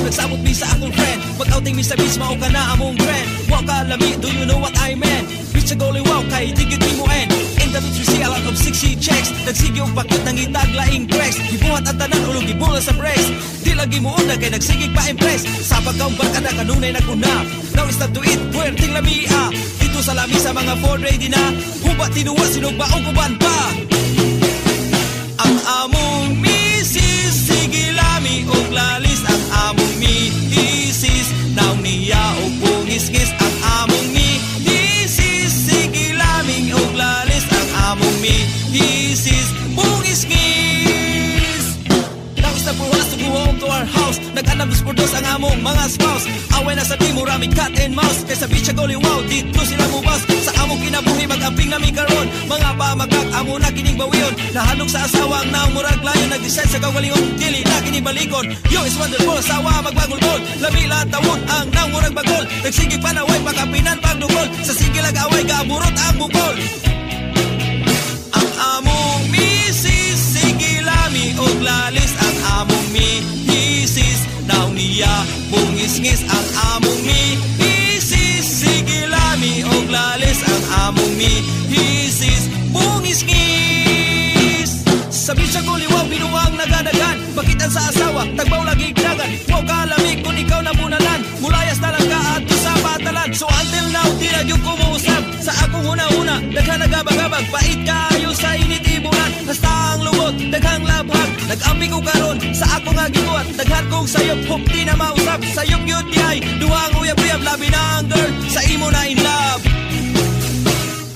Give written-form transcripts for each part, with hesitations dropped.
Nagsabot mi sa akong friend, pag-outing mi sa beach, mao ka na among trend. Wa ka lami, do you know what I meant? Bitch a goli wow, kay tigit mi mo end. In the beach we see a lot of sexy checks, nagsige og bakit nang itaglaing breaks. Gibuhat ang tanan ulog gibula sa breaks. Di lagi mo una kay nagsigig pa impress. Sa pagkaong barkada kanunay naguna. Now is time to eat, puwerting lamia. Dito sa lami sa mga Ford ready na. Hubat tinuwa, sinugbaong kuban pa. Ang among misis, sige lami og lalis. Ang among misis, naong niya og bungis-ngis. Ang among misis, sige lami og lalis. Ang among misis, bungis-ngis. Now is time for us to go home to our house. Nag-anam dos por dos ang among mga spouse. Away na sa timo, rami cat and mouse. Kay sa beach agoli wow, dito sila mubas. Sa among kinabuhi, mag-amping nami karon. Mga pamagak, amo na kining bawiyon. Nahalog sa asawa ang naong murag layon. Nag-decide sa kawalingon, dili na kinibalikon. Yo is wonderful, asawa magbagol-gol. Labi lahat tawon, ang naong murag bagol. Nagsige panaway, pagkapinan pagdugol. Sa sige lag-away, kaaburot ang bukol. Ang among misis, sige lami og lalis. Ang among misis, naong niya bungis-ngis. Ang among misis, sige lami og lalis. Ang among misis, bungis-ngis. Sa beach ako liwaw, binuwang nagadagan. Bakitan sa asawa, tagbaw lagi dagan. Wow kalamig kung ikaw na munalan. Mulayas na lang ka at sa batalan. So until now, di na yung kumuusap. Sa akong una-una, daghang nagabag-abag. Pait kayo sa init ibulan. Hasta ang lubot, daghang labhag. Nag-amping ko karon sa akong agibuat. Daghan kong sayop, hope di na mausap. Sayop yun di ay, duwang uyab-uyab. Labi na ang girl, sa imo na in love.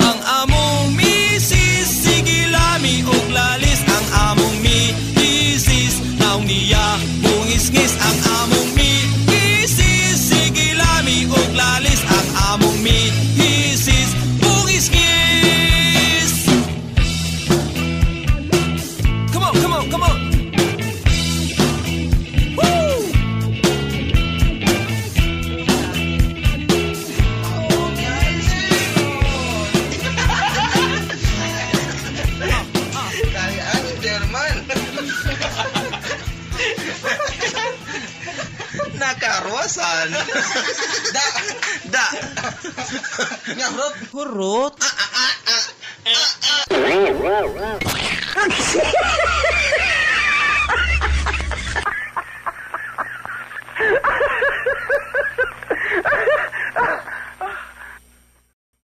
Ang among misis, sige lami og lalis. Ang among misis, naong niya bungis-ngis. Ang among misis, sige lami og lalis. Ang among misis, bungis-ngis. Come on, come on, come on. Nakaruasan. Da. Nya hurot. Hurot?